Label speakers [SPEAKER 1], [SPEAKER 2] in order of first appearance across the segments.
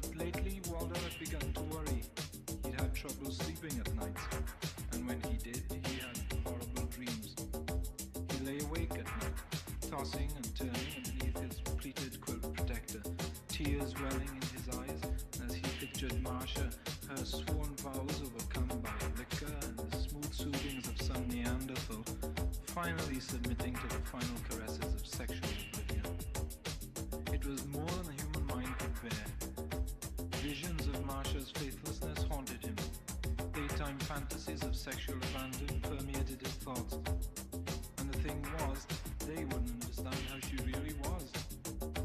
[SPEAKER 1] But lately, Waldo had begun to worry. He'd had trouble sleeping at nights, and when he did, he had horrible dreams. He lay awake at night, tossing and turning underneath his pleated quilt protector, tears welling in his eyes as he pictured Marcia, her sworn vows overcome by liquor and the smooth soothings of some Neanderthal, finally submitting to the final caresses of sexual oblivion. It was more than the human mind could bear. Visions of Marcia's faithlessness haunted him. Daytime fantasies of sexual abandon permeated his thoughts. And the thing was, they wouldn't understand how she really was.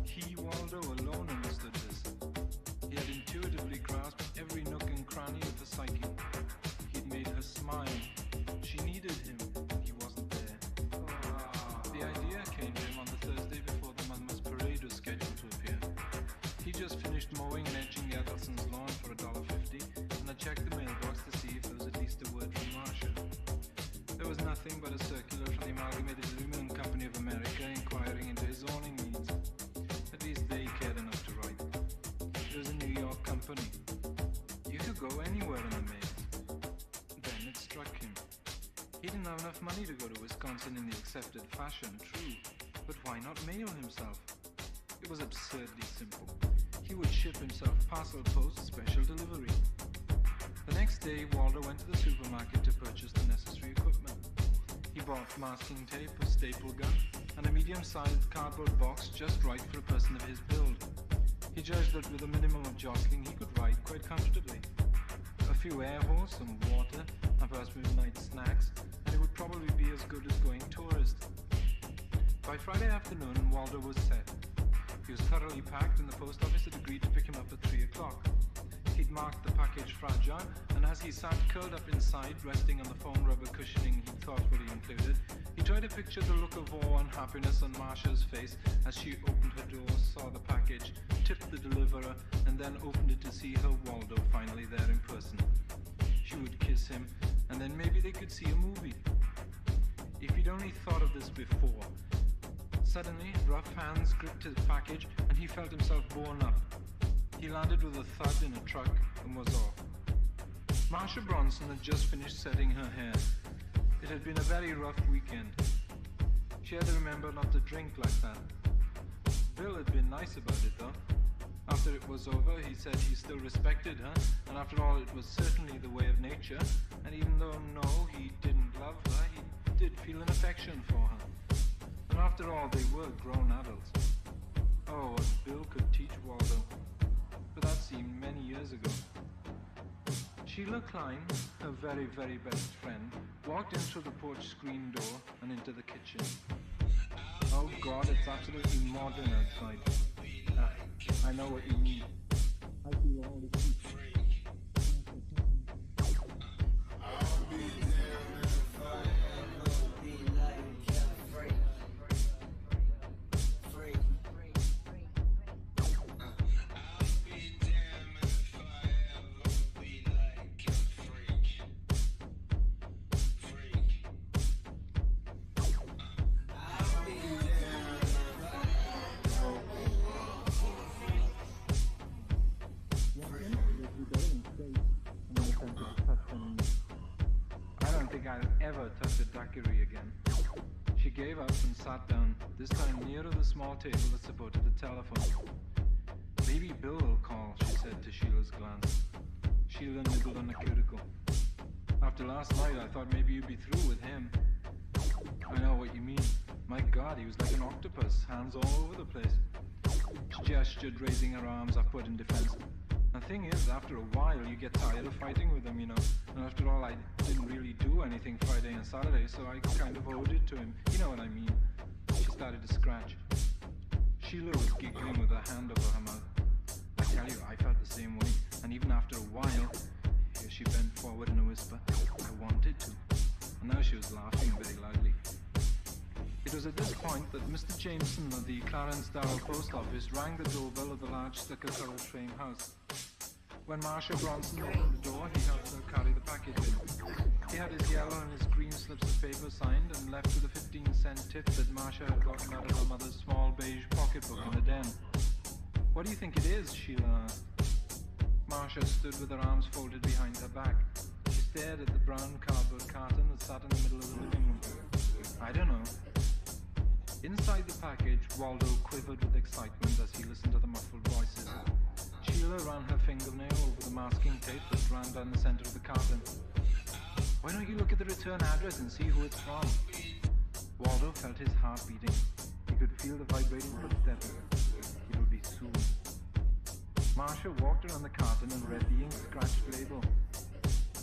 [SPEAKER 1] He, Waldo, alone understood this. He had intuitively grasped every nook and cranny of the psyche. He'd made her smile. She needed him, and he wasn't there. The idea came to him on the Thursday before the Monmouth parade was scheduled to appear. He just finished mowing and edging the Edelson's lawn for $1.50, and I checked the mailbox to see if there was at least a word from Marcia. There was nothing but a circular from the Amalgamated Aluminum Company of America inquiring into his awning needs. At least they cared enough to write. It was a New York company. You could go anywhere in the mail. Then it struck him. He didn't have enough money to go to Wisconsin in the accepted fashion, true, but why not mail himself? It was absurdly simple. He would ship himself parcel post special delivery. The next day, Waldo went to the supermarket to purchase the necessary equipment. He bought masking tape, a staple gun, and a medium-sized cardboard box just right for a person of his build. He judged that with a minimum of jockeying, he could ride quite comfortably. A few air horse, some water, and perhaps midnight snacks, and it would probably be as good as going tourist. By Friday afternoon, Waldo was set. He was thoroughly packed, and the post office had agreed to pick him up at 3 o'clock. He'd marked the package fragile, and as he sat curled up inside, resting on the foam rubber cushioning he thoughtfully included, he tried to picture the look of awe and happiness on Marcia's face as she opened her door, saw the package, tipped the deliverer, and then opened it to see her Waldo finally there in person. She would kiss him, and then maybe they could see a movie. If he'd only thought of this before. Suddenly, rough hands gripped his package, and he felt himself borne up. He landed with a thud in a truck and was off. Marcia Bronson had just finished setting her hair. It had been a very rough weekend. She had to remember not to drink like that. Bill had been nice about it though. After it was over, he said he still respected her, and after all, it was certainly the way of nature, and even though no, he didn't love her, he did feel an affection for her. And after all, they were grown adults. Oh, what Bill could teach Waldo. But that seemed many years ago. Sheila Klein, her very, very best friend, walked in through the porch screen door and into the kitchen. Oh God, it's absolutely modern outside. I know what you mean. I feel all the heat. I'll be damned if I ever be like free. Free. I'll ever touch a daiquiri again. She gave up and sat down, this time nearer the small table that supported the telephone. Maybe Bill will call, she said to Sheila's glance. Sheila nibbled on the cuticle. After last night, I thought maybe you'd be through with him. I know what you mean. My God, he was like an octopus, hands all over the place. She gestured, raising her arms upward in defense. The thing is, after a while, you get tired of fighting with him, you know. And after all, I didn't really do anything Friday and Saturday, so I kind of owed it to him. You know what I mean. She started to scratch. Sheila was giggling with her hand over her mouth. I tell you, I felt the same way. And even after a while, here she bent forward in a whisper, I wanted to. And now she was laughing very loudly. It was at this point that Mr. Jameson of the Clarence Darrow Post Office rang the doorbell of the large stucco-covered frame house. When Marcia Bronson opened the door, he helped her carry the package in. He had his yellow and his green slips of paper signed and left with a 15-cent tip that Marcia had gotten out of her mother's small beige pocketbook in the den. What do you think it is? Sheila asked. Marcia stood with her arms folded behind her back. She stared at the brown cardboard carton that sat in the middle of the living room. I don't know. Inside the package, Waldo quivered with excitement as he listened to the muffled voices. Sheila ran her fingernail over the masking tape that ran down the center of the carton. Why don't you look at the return address and see who it's from? Waldo felt his heart beating. He could feel the vibrating footsteps. It would be soon. Marcia walked around the carton and read the ink-scratched label.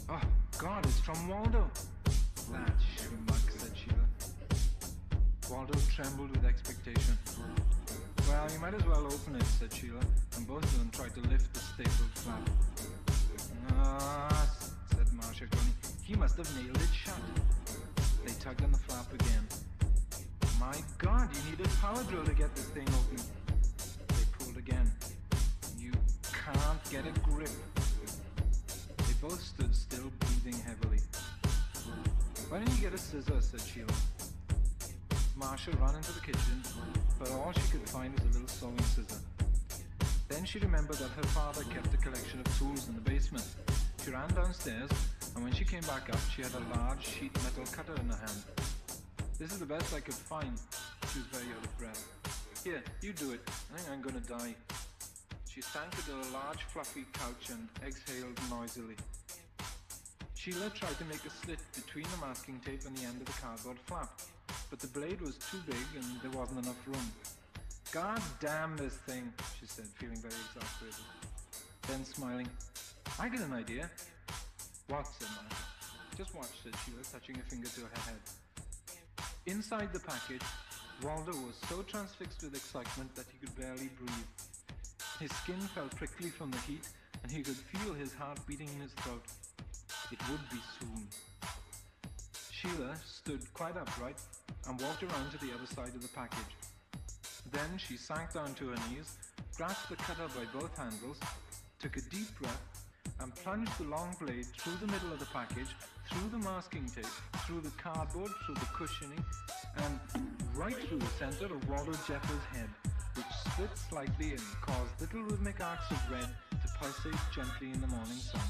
[SPEAKER 1] Oh, God, it's from Waldo. That schmuck, said Sheila. Waldo trembled with expectation. Well, you might as well open it, said Sheila, and both of them tried to lift the stapled flap. Ah, said Marcia, groaning. He must have nailed it shut. They tugged on the flap again. My God, you need a power drill to get this thing open. They pulled again. You can't get a grip. They both stood still, breathing heavily. Why don't you get a scissor, said Sheila. Marcia ran into the kitchen, but all she could find was a little sewing scissor. Then she remembered that her father kept a collection of tools in the basement. She ran downstairs, and when she came back up, she had a large sheet metal cutter in her hand. This is the best I could find. She was very out of breath. Here, you do it. I think I'm gonna die. She sank into a large fluffy couch and exhaled noisily. Sheila tried to make a slit between the masking tape and the end of the cardboard flap, but the blade was too big and there wasn't enough room. God damn this thing, she said, feeling very exasperated. Then smiling, I got an idea. What, said Marcia. Just watch, said Sheila, touching a finger to her head. Inside the package, Waldo was so transfixed with excitement that he could barely breathe. His skin felt prickly from the heat, and he could feel his heart beating in his throat. It would be soon. Sheila stood quite upright and walked around to the other side of the package. Then she sank down to her knees, grasped the cutter by both handles, took a deep breath, and plunged the long blade through the middle of the package, through the masking tape, through the cardboard, through the cushioning, and right through the center of Waldo Jeffers' head, which split slightly and caused little rhythmic arcs of red to pulsate gently in the morning sun.